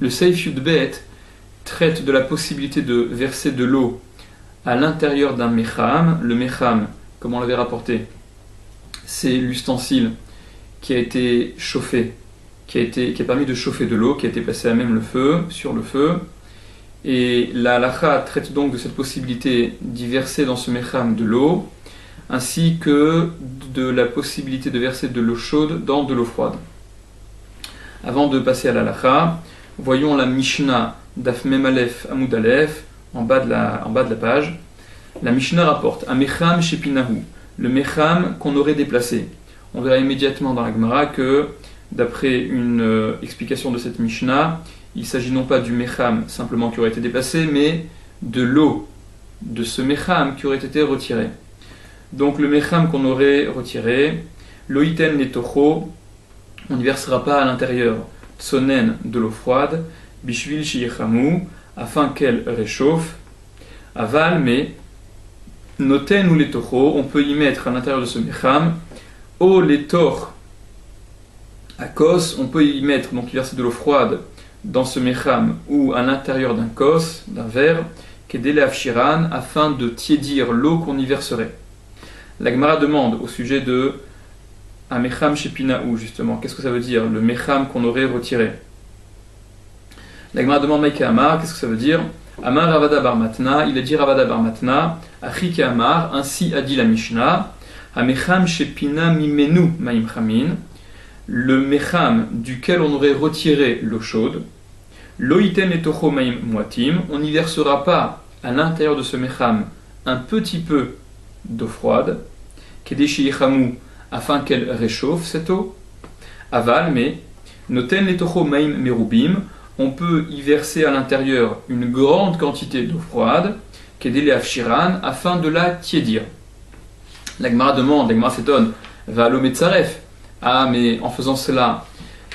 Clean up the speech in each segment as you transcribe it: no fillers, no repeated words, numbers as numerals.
Le Seif Yudbet traite de la possibilité de verser de l'eau à l'intérieur d'un mecham. Le mecham, comme on l'avait rapporté, c'est l'ustensile qui a été chauffé, qui a permis de chauffer de l'eau, qui a été placé à même le feu, sur le feu. Et la halakha traite donc de cette possibilité d'y verser dans ce mecham de l'eau, ainsi que de la possibilité de verser de l'eau chaude dans de l'eau froide. Avant de passer à la halakha, voyons la Mishnah Daf Mem Aleph Amud Aleph, en bas de la page. La Mishnah rapporte un mecham shepinahu, le mecham qu'on aurait déplacé. On verra immédiatement dans la Gemara que, d'après une explication de cette Mishnah, il s'agit non pas du mecham simplement qui aurait été déplacé, mais de l'eau de ce mecham qui aurait été retiré. Donc le mecham qu'on aurait retiré, loïten netocho, on n'y versera pas à l'intérieur tsonen de l'eau froide, bishvil shiyechamu, afin qu'elle réchauffe, aval, mais noten ou letocho, on peut y mettre à l'intérieur de ce mecham, o letor akos, on peut y mettre, donc y verser de l'eau froide dans ce mecham ou à l'intérieur d'un kos, d'un verre, kedele afshiran, afin de tiédir l'eau qu'on y verserait. La Gemara demande au sujet de un mecham shepinahu, justement, qu'est-ce que ça veut dire, le mecham qu'on aurait retiré. La Gemara demande Maïka Amar, qu'est-ce que ça veut dire? Amar Ravada bar Matna, il a dit Ravada bar Matna, Achike Amar, ainsi a dit la Mishnah, Amecham shepina mimenu maim chamin, le mecham duquel on aurait retiré l'eau chaude, loïten et tocho maim muatim, on n'y versera pas à l'intérieur de ce mecham un petit peu d'eau froide, kedeshi yechamu, afin qu'elle réchauffe cette eau, aval, mais noten et tocho maim merubim, on peut y verser à l'intérieur une grande quantité d'eau froide, kedele afshiran, afin de la tiédir. La Gemara demande, la Gemara s'étonne, va allo metzaref. Ah, mais en faisant cela,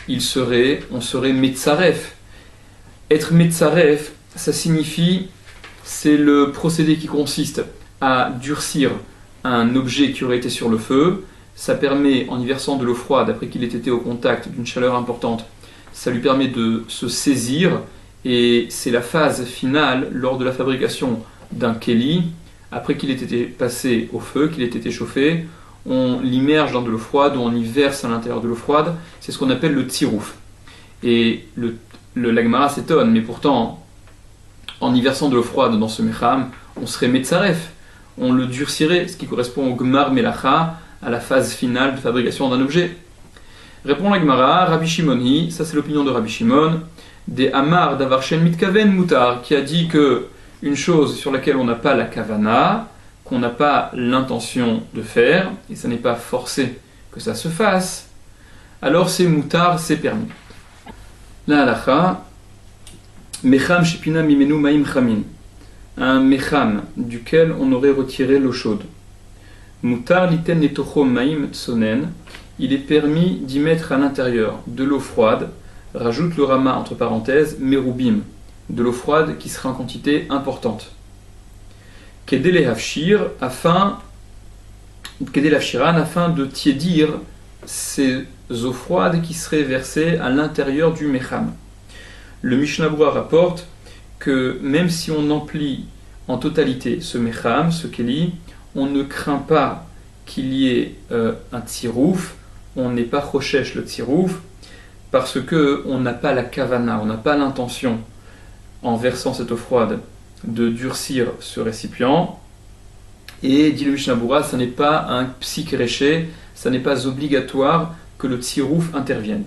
on serait metzaref. Être metzaref, ça signifie, c'est le procédé qui consiste à durcir un objet qui aurait été sur le feu. Ça permet, en y versant de l'eau froide, après qu'il ait été au contact d'une chaleur importante, ça lui permet de se saisir, et c'est la phase finale lors de la fabrication d'un keli. Après qu'il ait été passé au feu, qu'il ait été chauffé, on l'immerge dans de l'eau froide, ou on y verse à l'intérieur de l'eau froide. C'est ce qu'on appelle le tsirouf. Et la Gemara s'étonne, mais pourtant, en y versant de l'eau froide dans ce mecham, on serait metzaref, on le durcirait, ce qui correspond au gmar melacha, à la phase finale de fabrication d'un objet. Répond la Gemara, Rabbi Shimoni, ça c'est l'opinion de Rabbi Shimon, des Amar d'Avarshen Mitkaven Mutar, qui a dit que une chose sur laquelle on n'a pas la kavana, qu'on n'a pas l'intention de faire, et ça n'est pas forcé que ça se fasse, alors c'est mutar, c'est permis. La halakha, mecham shepina mimenu maim chamin, un mecham duquel on aurait retiré l'eau chaude. Mutar liten netocho maim tsonen, il est permis d'y mettre à l'intérieur de l'eau froide, rajoute le rama entre parenthèses, merubim, de l'eau froide qui sera en quantité importante. Kedele hafshir, afin de tiédir ces eaux froides qui seraient versées à l'intérieur du mecham. Le Mishnah Berurah rapporte que même si on emplit en totalité ce mecham, ce keli, on ne craint pas qu'il y ait un tsirouf, on n'est pas choshesh le tsirouf, parce qu'on n'a pas la kavana, on n'a pas l'intention, en versant cette eau froide, de durcir ce récipient. Et dit le Mishnah Berurah, ça n'est pas un psik réché, ça n'est pas obligatoire que le tsirouf intervienne.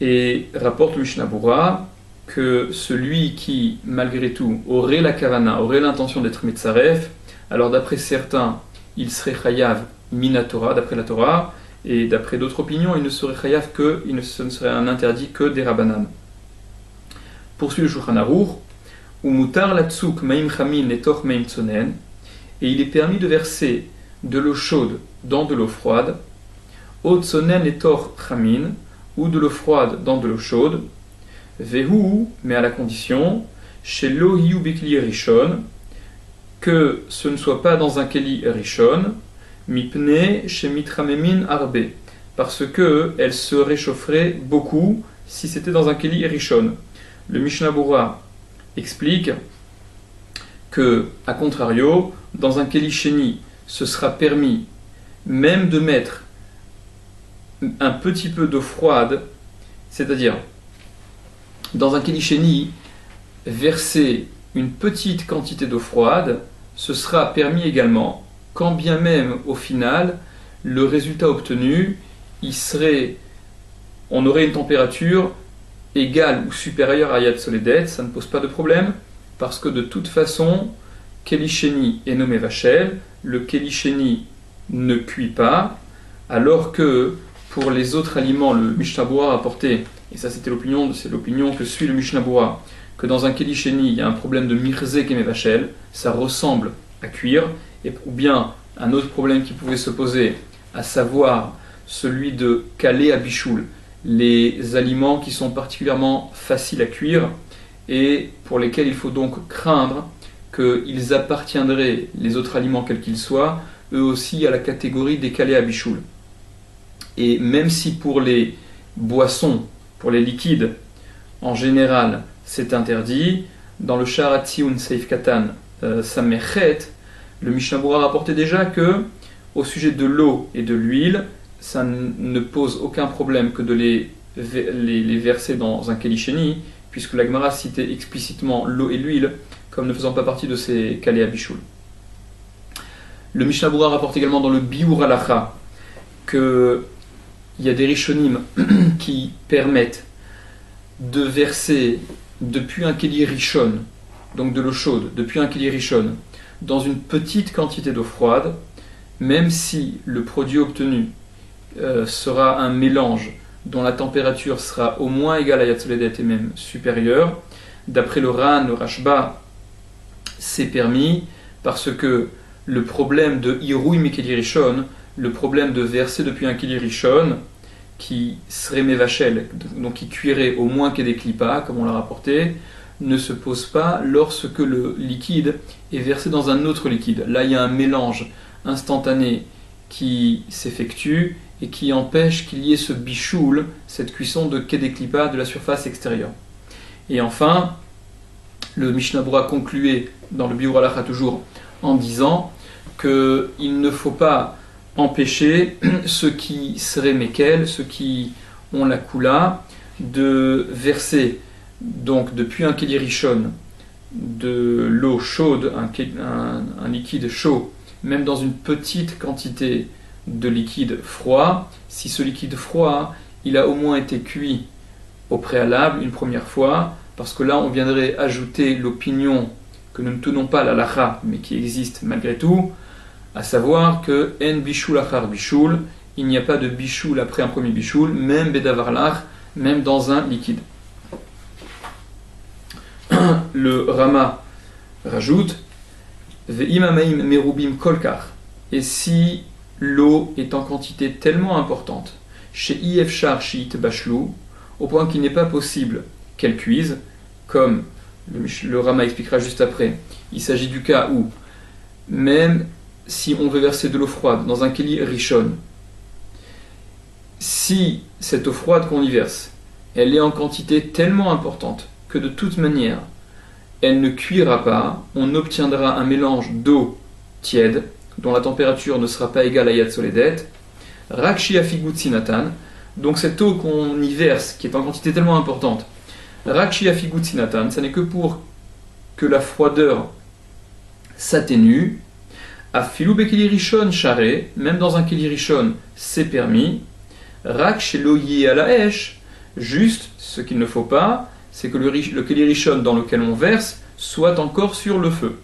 Et rapporte le Mishnah Berurah que celui qui, malgré tout, aurait la kavana, aurait l'intention d'être metzaref, alors d'après certains, il serait chayav minatora, d'après la Torah, et d'après d'autres opinions, il ne serait chayav ce ne serait un interdit que des rabbanan. Poursuit le Shulchan Aruch, ou mutar latsuk maim chamin etor maim tsonen, et il est permis de verser de l'eau chaude dans de l'eau froide, o tsonen etor chamin, ou de l'eau froide dans de l'eau chaude, vehu, mais à la condition, shelo hiu bikli rishon, que ce ne soit pas dans un keli rishon, mipne shemitramemin arbe, parce que elle se réchaufferait beaucoup si c'était dans un Keli Rishon. Le Mishnah Berurah explique que, à contrario, dans un Keli Sheni, ce sera permis même de mettre un petit peu d'eau froide, c'est-à-dire, dans un Keli Sheni, verser une petite quantité d'eau froide, ce sera permis également, quand bien même au final, le résultat obtenu, on aurait une température égale ou supérieure à Yad Soledet, ça ne pose pas de problème, parce que de toute façon, Keli Sheni est nommé Vachel, le Keli Sheni ne cuit pas, alors que pour les autres aliments, le Mishnah Berurah a rapporté, et ça c'est l'opinion que suit le Mishnah Berurah, que dans un Keli Sheni, il y a un problème de Mirzek et Mevachel, ça ressemble à cuire, ou bien un autre problème qui pouvait se poser, à savoir celui de Kalé à Bichoul, les aliments qui sont particulièrement faciles à cuire et pour lesquels il faut donc craindre qu'ils appartiendraient, les autres aliments quels qu'ils soient, eux aussi à la catégorie des Kalé à Bichoul. Et même si pour les boissons, pour les liquides, en général, c'est interdit, dans le Sharatziun Seif Katan Samechet, le Mishnah Berurah rapportait déjà que, au sujet de l'eau et de l'huile, ça ne pose aucun problème que de les verser dans un Keli Sheni, puisque la Gemara citait explicitement l'eau et l'huile comme ne faisant pas partie de ces Kalé à Bichoul. Le Mishnah Berurah rapporte également dans le Biur Halacha qu'il y a des Rishonim qui permettent de verser depuis un Keli Rishon, donc de l'eau chaude, depuis un Keli Rishon, dans une petite quantité d'eau froide, même si le produit obtenu sera un mélange dont la température sera au moins égale à Yad Soledet et même supérieure. D'après le Ran, le Rashba, c'est permis parce que le problème de Hirouï Mikeli Rishon, le problème de verser depuis un Keli Rishon, qui serait Mevachel, donc qui cuirait au moins qu'est des Klippa, comme on l'a rapporté, ne se pose pas lorsque le liquide est versé dans un autre liquide. Là, il y a un mélange instantané qui s'effectue et qui empêche qu'il y ait ce bichoul, cette cuisson de quai des Klippa de la surface extérieure. Et enfin, le Mishnah Berurah concluait dans le Biur Halacha toujours en disant qu'il ne faut pas empêcher ceux qui seraient Mekel, ceux qui ont la Kula, de verser donc depuis un Keli Rishon de l'eau chaude, un liquide chaud, même dans une petite quantité de liquide froid, si ce liquide froid, il a au moins été cuit au préalable une première fois, parce que là on viendrait ajouter l'opinion que nous ne tenons pas à la lacha, mais qui existe malgré tout, à savoir que en bichoul achar bichoul, il n'y a pas de bichoul après un premier bichoul, même bedavarlach, même dans un liquide. Le Rama rajoute ve'imamaim merubim kolkar, et si l'eau est en quantité tellement importante, chez Ifshar Shiit Bachlou, au point qu'il n'est pas possible qu'elle cuise, comme le Rama expliquera juste après, il s'agit du cas où, même si on veut verser de l'eau froide dans un Keli Rishon, si cette eau froide qu'on y verse, elle est en quantité tellement importante que de toute manière, elle ne cuira pas, on obtiendra un mélange d'eau tiède, dont la température ne sera pas égale à Yad Soledet, Rakshi Afigut Sinatan, donc cette eau qu'on y verse, qui est en quantité tellement importante, Rakshi Afigut Sinatan, ça n'est que pour que la froideur s'atténue, Afilu Bekeli Rishon Charé, même dans un Keli Rishon, c'est permis, Rakshi Loyi à la Esh, juste, ce qu'il ne faut pas, c'est que le Keli Rishon dans lequel on verse soit encore sur le feu.